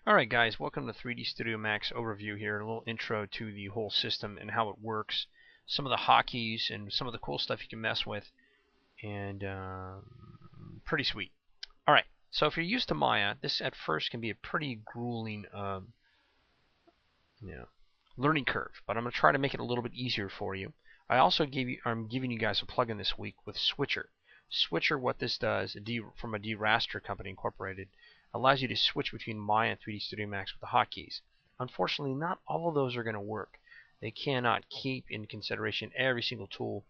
Alright guys, welcome to 3D Studio Max overview here, a little intro to the whole system and how it works, some of the hotkeys and some of the cool stuff you can mess with, and pretty sweet. Alright, so if you're used to Maya, this at first can be a pretty grueling learning curve, but I'm going to try to make it a little bit easier for you. I'm giving you guys a plugin this week with Switcher. Switcher, what this does, from a D-Raster company incorporated, allows you to switch between Maya and 3D Studio Max with the hotkeys. Unfortunately, not all of those are going to work. They cannot keep in consideration every single tool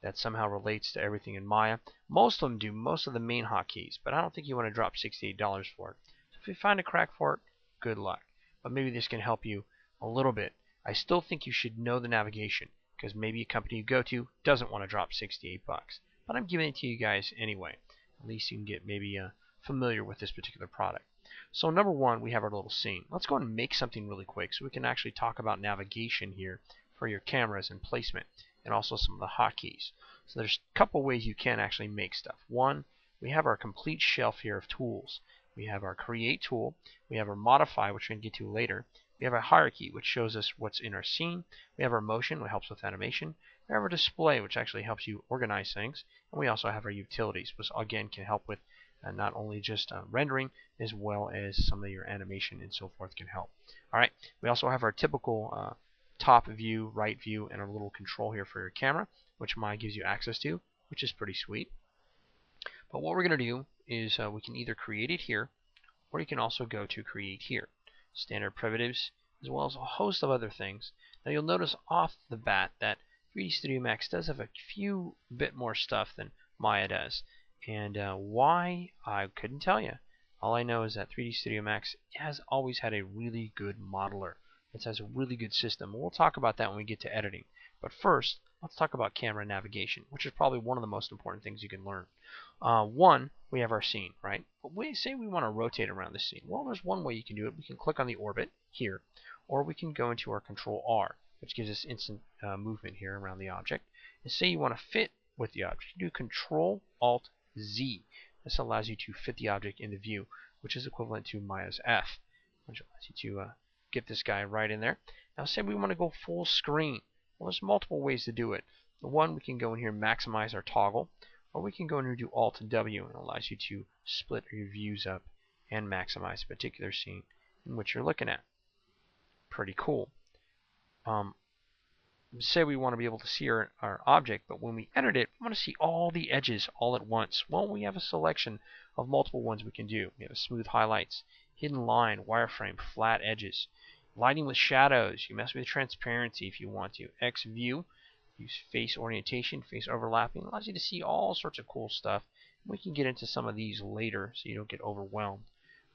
that somehow relates to everything in Maya. Most of them do, most of the main hotkeys, but I don't think you want to drop $68 for it. So if you find a crack for it, good luck. But maybe this can help you a little bit. I still think you should know the navigation, because maybe a company you go to doesn't want to drop 68 bucks. But I'm giving it to you guys anyway. At least you can get maybe familiar with this particular product. So number one, we have our little scene. Let's go and make something really quick so we can actually talk about navigation here for your cameras and placement, and also some of the hotkeys. So there's a couple ways you can actually make stuff. One, we have our complete shelf here of tools. We have our create tool. We have our modify, which we're going to get to later. We have a hierarchy, which shows us what's in our scene. We have our motion, which helps with animation. We have our display, which actually helps you organize things. And we also have our utilities, which again can help with not only just rendering, as well as some of your animation and so forth can help. Alright, we also have our typical top view, right view, and a little control here for your camera, which Maya gives you access to, which is pretty sweet. But what we're going to do is we can either create it here, or you can also go to create here. Standard primitives, as well as a host of other things. Now you'll notice off the bat that 3D Studio Max does have a few bit more stuff than Maya does. And why, I couldn't tell you. All I know is that 3D Studio Max has always had a really good modeler. It has a really good system. We'll talk about that when we get to editing. But first, let's talk about camera navigation, which is probably one of the most important things you can learn. One, we have our scene, right? But we say we want to rotate around the scene. Well, there's one way you can do it. We can click on the orbit here, or we can go into our Control R, which gives us instant movement here around the object. And say you want to fit with the object, you do Control Alt Z. This allows you to fit the object into view, which is equivalent to Maya's F, which allows you to get this guy right in there. Now say we want to go full screen. Well, there's multiple ways to do it. One, we can go in here and maximize our toggle, or we can go in here and do Alt W, and it allows you to split your views up and maximize a particular scene in which you're looking at. Pretty cool. Say we want to be able to see our object, but when we edit it, we want to see all the edges all at once. Well, we have a selection of multiple ones we can do. We have smooth highlights, hidden line, wireframe, flat edges, lighting with shadows. You mess with transparency if you want to. X view, use face orientation, face overlapping. It allows you to see all sorts of cool stuff. We can get into some of these later so you don't get overwhelmed.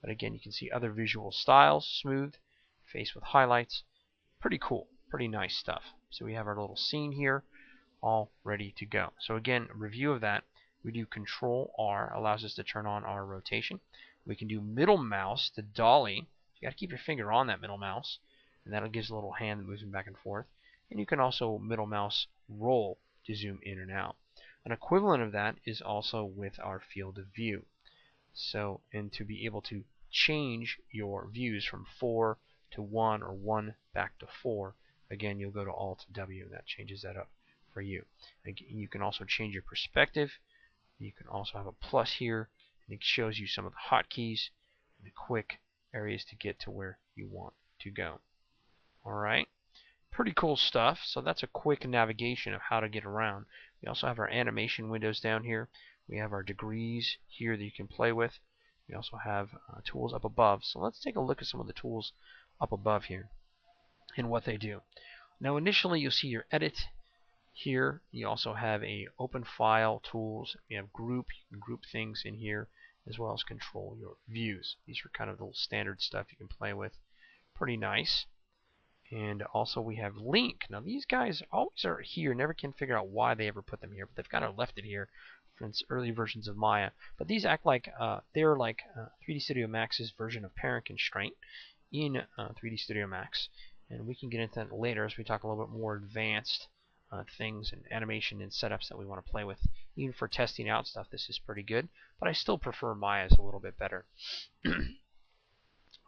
But again, you can see other visual styles, smooth, face with highlights. Pretty cool, pretty nice stuff. So we have our little scene here, all ready to go. So again, a review of that. We do Control R, allows us to turn on our rotation. We can do middle mouse to dolly. You got to keep your finger on that middle mouse, and that gives a little hand that moves back and forth. And you can also middle mouse roll to zoom in and out. An equivalent of that is also with our field of view. So, and to be able to change your views from 4 to 1 or 1 back to 4, again, you'll go to Alt W, and that changes that up for you. Again, you can also change your perspective. You can also have a plus here, and it shows you some of the hotkeys and the quick areas to get to where you want to go. Alright, pretty cool stuff. So that's a quick navigation of how to get around. We also have our animation windows down here. We have our degrees here that you can play with. We also have tools up above. So let's take a look at some of the tools up above here and what they do. Now initially you'll see your edit here. You also have a open file tools. You have group. You can group things in here, as well as control your views. These are kind of the standard stuff you can play with. Pretty nice. And also we have link. Now these guys always are here. Never can figure out why they ever put them here, but they've kind of left it here from early versions of Maya. But these act like they're like 3D Studio Max's version of parent constraint in 3D Studio Max. And we can get into that later as we talk a little bit more advanced things and animation and setups that we want to play with. Even for testing out stuff, this is pretty good. But I still prefer Maya's a little bit better.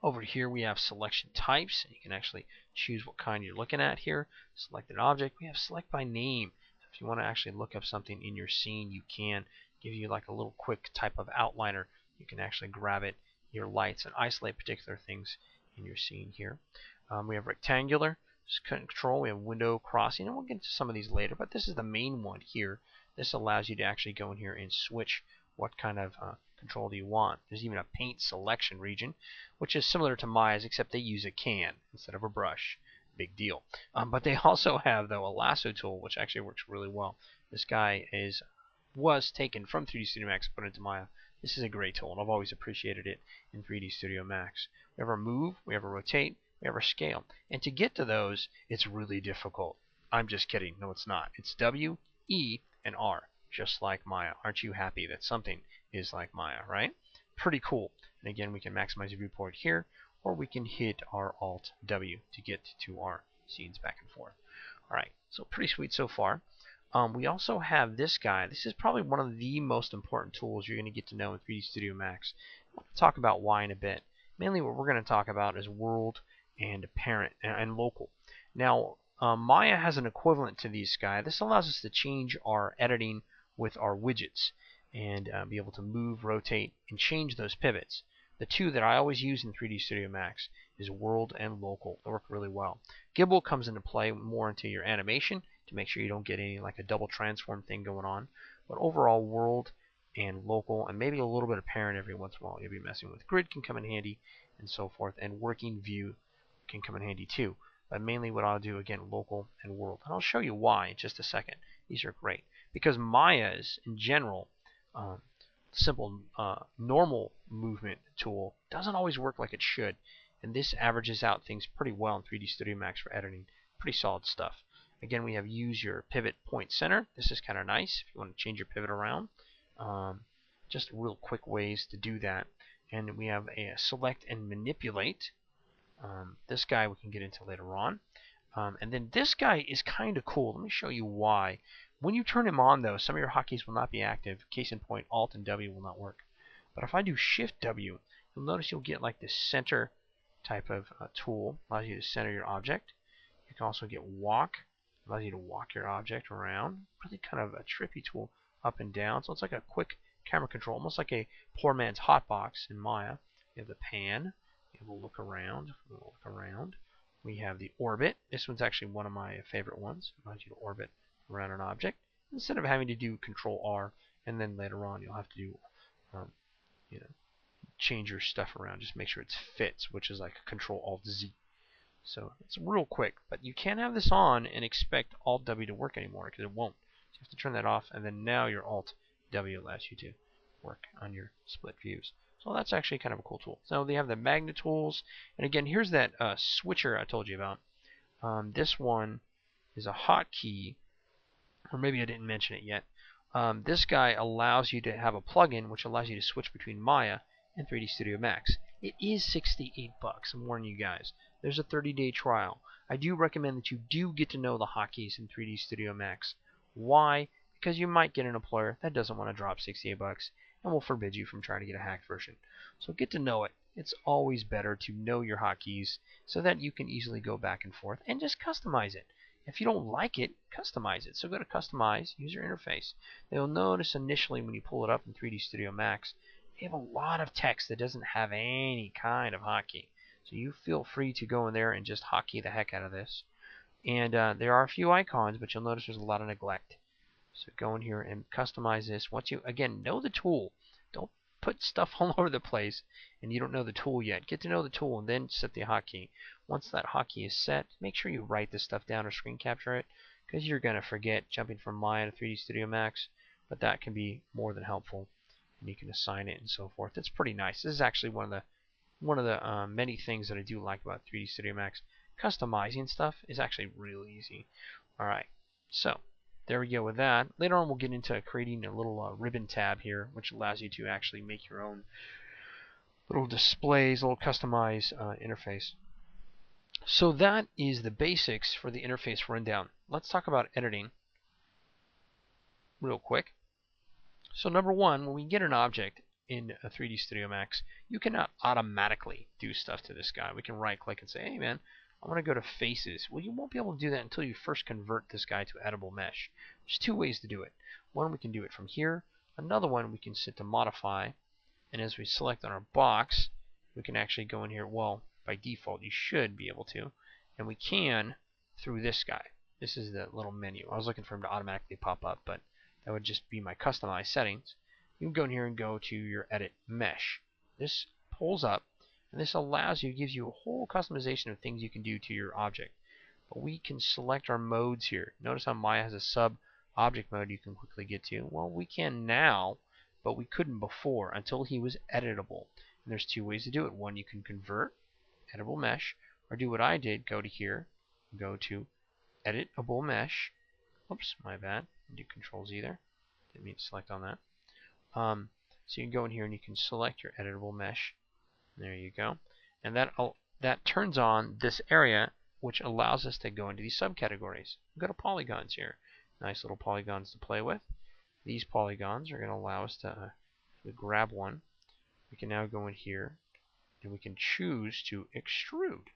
Over here we have selection types. You can actually choose what kind you're looking at here. Select an object. We have select by name. So if you want to actually look up something in your scene, you can. Give you like a little quick type of outliner. You can actually grab it, your lights, and isolate particular things in your scene here. We have rectangular control. We have window crossing, and we'll get into some of these later, but this is the main one here. This allows you to actually go in here and switch what kind of control do you want. There's even a paint selection region, which is similar to Maya's, except they use a can instead of a brush. Big deal. But they also have, though, a lasso tool, which actually works really well. This guy was taken from 3D Studio Max and put into Maya. This is a great tool, and I've always appreciated it in 3D Studio Max. We have our move, we have our rotate, we have our scale. And to get to those, it's really difficult. I'm just kidding. No, it's not. It's W, E, and R, just like Maya. Aren't you happy that something is like Maya, right? Pretty cool. And again, we can maximize the viewport here, or we can hit our Alt W to get to our scenes back and forth. All right, so pretty sweet so far. We also have this guy. This is probably one of the most important tools you're going to get to know in 3D Studio Max. We'll talk about why in a bit. Mainly what we're going to talk about is world and parent and local. Now, Maya has an equivalent to these guys. This allows us to change our editing with our widgets and be able to move, rotate, and change those pivots. The two that I always use in 3D Studio Max is world and local. They work really well. Gimbal comes into play more into your animation to make sure you don't get any like a double transform thing going on. But overall, world and local, and maybe a little bit of parent every once in a while you'll be messing with. Grid can come in handy and so forth, and working view can come in handy too. But mainly what I'll do, again, local and world. And I'll show you why in just a second. These are great. Because Maya's, in general, simple normal movement tool doesn't always work like it should. And this averages out things pretty well in 3D Studio Max for editing. Pretty solid stuff. Again, we have use your pivot point center. This is kind of nice if you want to change your pivot around. Just real quick ways to do that. And we have a select and manipulate. This guy we can get into later on. And then this guy is kind of cool. Let me show you why. When you turn him on, though, some of your hotkeys will not be active. Case in point, Alt and W will not work. But if I do Shift W, you'll notice you'll get like this center type of tool. Allows you to center your object. You can also get Walk. Allows you to walk your object around. Really kind of a trippy tool up and down. So it's like a quick camera control, almost like a poor man's hotbox in Maya. You have the Pan. We'll look around. We have the orbit. This one's actually one of my favorite ones. It allows you to orbit around an object instead of having to do Control R, and then later on you'll have to do, change your stuff around. Just make sure it fits, which is like Control Alt Z. So it's real quick, but you can't have this on and expect Alt W to work anymore because it won't. So you have to turn that off, and then now your Alt W allows you to work on your split views. So that's actually kind of a cool tool. So they have the magnet tools. And again, here's that switcher I told you about. This one is a hotkey, or maybe I didn't mention it yet. This guy allows you to have a plugin which allows you to switch between Maya and 3D Studio Max. It is $68. I'm warning you guys. There's a 30-day trial. I do recommend that you do get to know the hotkeys in 3D Studio Max. Why? Because you might get an employer that doesn't want to drop $68 and will forbid you from trying to get a hacked version. So get to know it. It's always better to know your hotkeys so that you can easily go back and forth and just customize it. If you don't like it, customize it. So go to Customize, User Interface. You'll notice initially when you pull it up in 3D Studio Max, they have a lot of text that doesn't have any kind of hotkey. So you feel free to go in there and just hotkey the heck out of this. And there are a few icons, but you'll notice there's a lot of neglect. So go in here and customize this. Once you, again, know the tool. Don't put stuff all over the place and you don't know the tool yet. Get to know the tool and then set the hotkey. Once that hotkey is set, make sure you write this stuff down or screen capture it, because you're going to forget jumping from Maya to 3D Studio Max. But that can be more than helpful. And you can assign it and so forth. It's pretty nice. This is actually one of the many things that I do like about 3D Studio Max. Customizing stuff is actually really easy. Alright, so there we go with that. Later on we'll get into creating a little ribbon tab here, which allows you to actually make your own little displays, little customized interface. So that is the basics for the interface rundown. Let's talk about editing real quick. So number one, when we get an object, in a 3D Studio Max, you cannot automatically do stuff to this guy. We can right click and say, hey man, I want to go to faces. Well, you won't be able to do that until you first convert this guy to editable mesh. There's two ways to do it. One, we can do it from here. Another one, we can sit to modify, and as we select on our box, we can actually go in here. Well, by default, you should be able to, and we can through this guy. This is the little menu. I was looking for him to automatically pop up, but that would just be my customized settings. You can go in here and go to your edit mesh. This pulls up, and this allows you, gives you a whole customization of things you can do to your object. But we can select our modes here. Notice how Maya has a sub object mode you can quickly get to. Well, we can now, but we couldn't before until he was editable. And there's two ways to do it. One, you can convert editable mesh, or do what I did, go to here, go to editable mesh. Oops, my bad. Do Control Z there. Didn't mean to select on that. So you can go in here and you can select your editable mesh. There you go. And that turns on this area, which allows us to go into these subcategories. Go to polygons here. Nice little polygons to play with. These polygons are going to allow us to, if we grab one, we can now go in here and we can choose to extrude.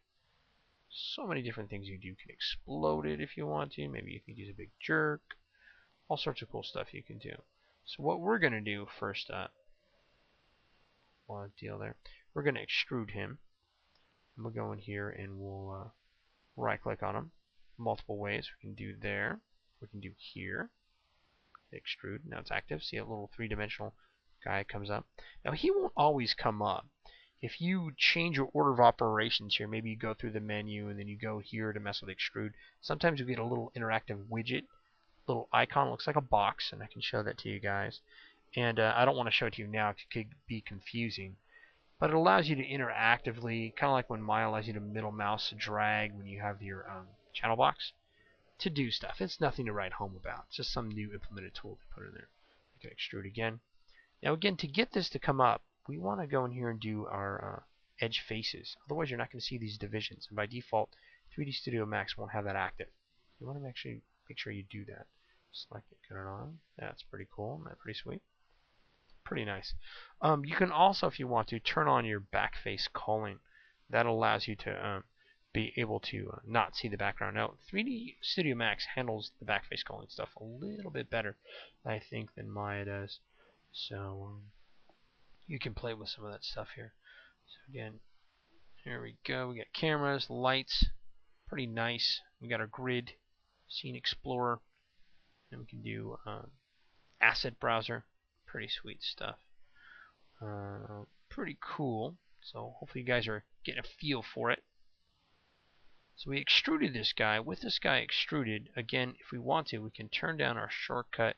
So many different things you do. You can explode it if you want to. Maybe you can use a big jerk. All sorts of cool stuff you can do. So what we're going to do first, deal there. We're going to extrude him. And we'll go in here and we'll right click on him. Multiple ways. We can do there. We can do here. Extrude. Now it's active. See a little three-dimensional guy comes up. Now he won't always come up. If you change your order of operations here, maybe you go through the menu and then you go here to mess with extrude, sometimes you get a little interactive widget, little icon, looks like a box, and I can show that to you guys. And I don't want to show it to you now because it could be confusing. But it allows you to interactively, kind of like when Maya allows you to middle mouse drag when you have your channel box, to do stuff. It's nothing to write home about. It's just some new implemented tool to put in there. You can extrude again. Now again, to get this to come up, we want to go in here and do our edge faces. Otherwise, you're not going to see these divisions. And by default, 3D Studio Max won't have that active. You want to actually make sure you do that. Select it, get it on. That's pretty cool. That's pretty sweet. Pretty nice. You can also, if you want to, turn on your backface culling. That allows you to be able to not see the background. Now, 3D Studio Max handles the backface culling stuff a little bit better, I think, than Maya does. So you can play with some of that stuff here. So again, here we go. We got cameras, lights, pretty nice. We got our grid, scene explorer, and we can do asset browser. Pretty sweet stuff. Pretty cool. So hopefully you guys are getting a feel for it. So we extruded this guy. With this guy extruded, again, if we want to, we can turn down our shortcut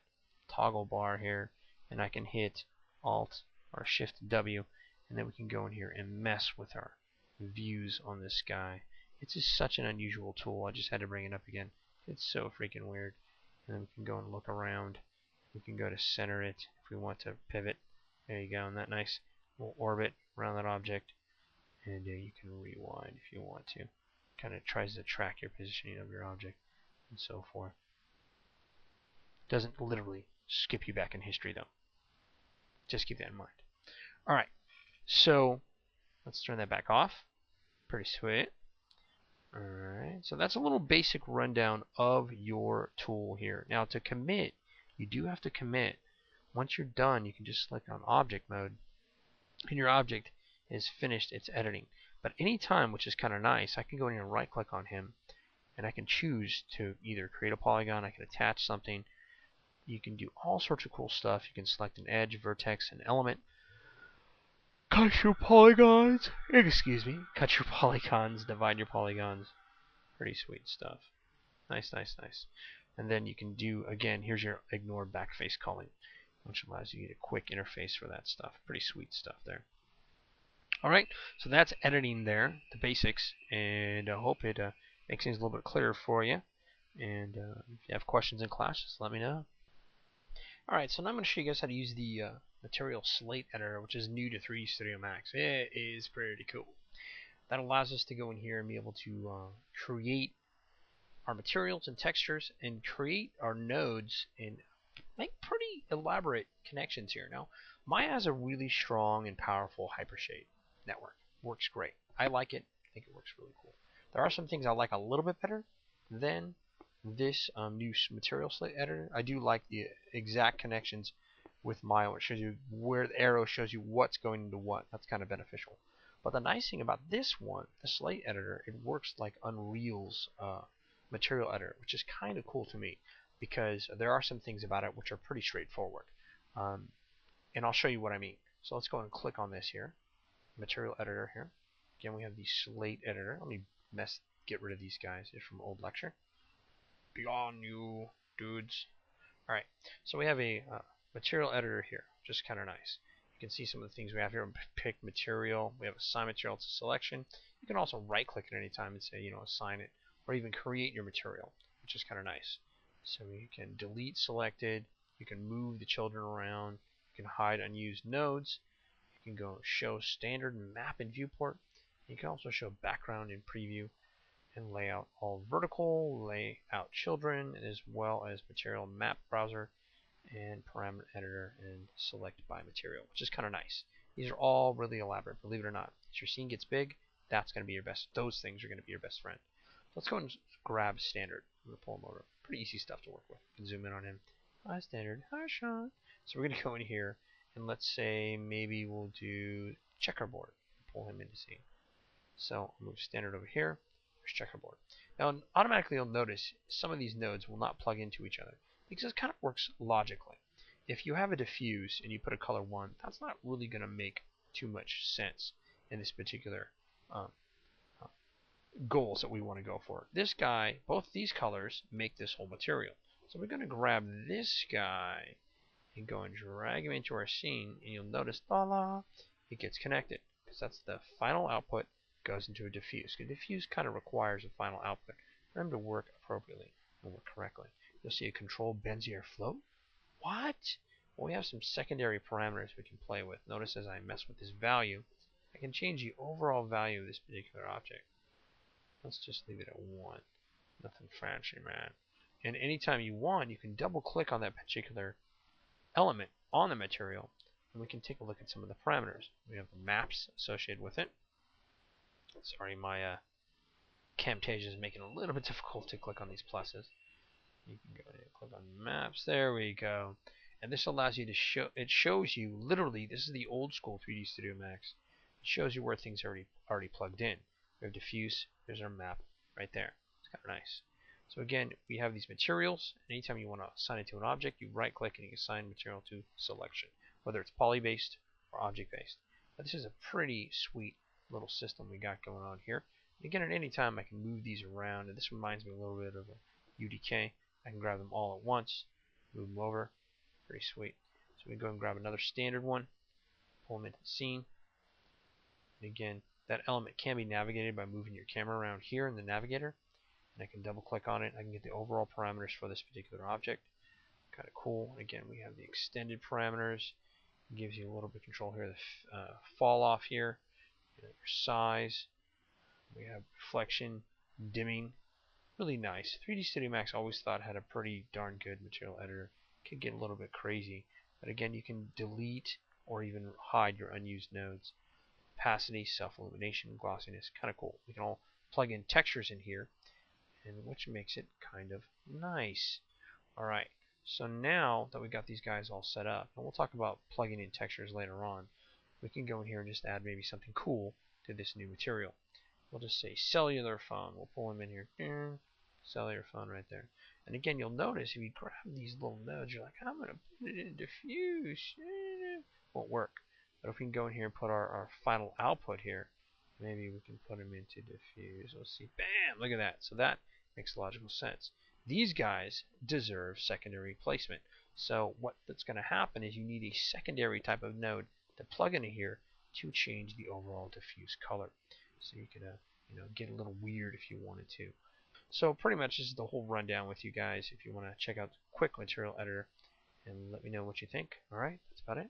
toggle bar here, and I can hit Alt or Shift W, and then we can go in here and mess with our views on this guy. It's just such an unusual tool. I just had to bring it up again. It's so freaking weird. And then we can go and look around. We can go to center it if we want to pivot. There you go, and that nice little orbit around that object. And you can rewind if you want to. Kind of tries to track your positioning of your object and so forth. Doesn't literally skip you back in history though. Just keep that in mind. Alright, so let's turn that back off. Pretty sweet. Alright, so that's a little basic rundown of your tool here. Now to commit, you do have to commit. Once you're done, you can just select on object mode, and your object is finished its editing. But anytime, which is kind of nice, I can go in here and right click on him, and I can choose to either create a polygon, I can attach something. You can do all sorts of cool stuff. You can select an edge, vertex, an element. Cut your polygons. Excuse me. Cut your polygons, divide your polygons. Pretty sweet stuff. Nice, nice, nice. And then you can do, again, here's your ignore backface culling, which allows you to get a quick interface for that stuff. Pretty sweet stuff there. Alright, so that's editing there, the basics, and I hope it makes things a little bit clearer for you. And if you have questions in class, just let me know. Alright, so now I'm going to show you guys how to use the Material Slate Editor, which is new to 3D Studio Max. It is pretty cool. That allows us to go in here and be able to create our materials and textures and create our nodes and make pretty elaborate connections here. Now, Maya has a really strong and powerful hypershade network. Works great. I like it. I think it works really cool. There are some things I like a little bit better than this new material slate editor. I do like the exact connections with Maya, which shows you where the arrow shows you what's going into what. That's kind of beneficial. But the nice thing about this one, the slate editor, it works like Unreal's material editor, which is kind of cool to me because there are some things about it which are pretty straightforward. Um, and I'll show you what I mean. So let's go and click on this here, material editor here. Again, we have the slate editor. Let me get rid of these guys. They're from old lecture. Be on you, dudes. All right, so we have a material editor here, which is kind of nice. You can see some of the things we have here. Pick material. We have assign material to selection. You can also right-click at any time and say, assign it, or even create your material, which is kind of nice. So you can delete selected. You can move the children around. You can hide unused nodes. You can go show standard map in viewport. You can also show background in preview and layout all vertical, layout children, as well as material map browser and parameter editor and select by material, which is kind of nice. These are all really elaborate, believe it or not. As your scene gets big, that's going to be your best. Those things are going to be your best friend. So let's go and grab standard. I'm going to pull him over. Pretty easy stuff to work with. You can zoom in on him. Hi, standard. Hi, Sean. So we're going to go in here and let's say maybe we'll do checkerboard. Pull him into scene. So I'll move standard over here. There's checkerboard. Now automatically you'll notice some of these nodes will not plug into each other because it kind of works logically. If you have a diffuse and you put a color 1, that's not really going to make too much sense in this particular goals that we want to go for. This guy, both these colors make this whole material. So we're going to grab this guy and go and drag him into our scene, and you'll notice, voila, it gets connected because that's the final output goes into a diffuse. A diffuse kind of requires a final output for him to work appropriately and work correctly. You'll see a control Bezier float. What? Well, we have some secondary parameters we can play with. Notice as I mess with this value, I can change the overall value of this particular object. Let's just leave it at 1. Nothing fancy, man. And anytime you want, you can double click on that particular element on the material, and we can take a look at some of the parameters. We have the maps associated with it. Sorry, my Camtasia is making it a little bit difficult to click on these pluses. You can go ahead and click on maps. There we go. And this allows you to show. It shows you literally. This is the old school 3D Studio Max. It shows you where things are already plugged in. We have diffuse. There's our map right there. It's kind of nice. So again, we have these materials. Anytime you want to assign it to an object, you right-click and you assign material to selection, whether it's poly-based or object-based. But this is a pretty sweet little system we got going on here. And again, at any time, I can move these around, and this reminds me a little bit of a UDK. I can grab them all at once, move them over. Pretty sweet. So we go and grab another standard one, pull them into the scene. And again, that element can be navigated by moving your camera around here in the navigator. And I can double click on it. I can get the overall parameters for this particular object. Kind of cool. Again, we have the extended parameters. It gives you a little bit of control here. The fall off here, your size. We have reflection, dimming. Really nice. 3D Studio Max always thought had a pretty darn good material editor. It could get a little bit crazy, but again, you can delete or even hide your unused nodes. Opacity, self-illumination, glossiness, kind of cool. We can all plug in textures in here, and which makes it kind of nice. Alright, so now that we got these guys all set up, and we'll talk about plugging in textures later on, we can go in here and just add maybe something cool to this new material. We'll just say cellular phone. We'll pull them in here. Cellular phone right there. And again, you'll notice if you grab these little nodes, you're like, I'm going to put it in diffuse. Won't work. But if we can go in here and put our final output here, maybe we can put them into diffuse. Let's see. Bam! Look at that. So that makes logical sense. These guys deserve secondary placement. So what's going to happen is you need a secondary type of node to plug into here to change the overall diffuse color. So you can get a little weird if you wanted to. So pretty much this is the whole rundown with you guys. If you want to check out the quick material editor and let me know what you think. Alright, that's about it.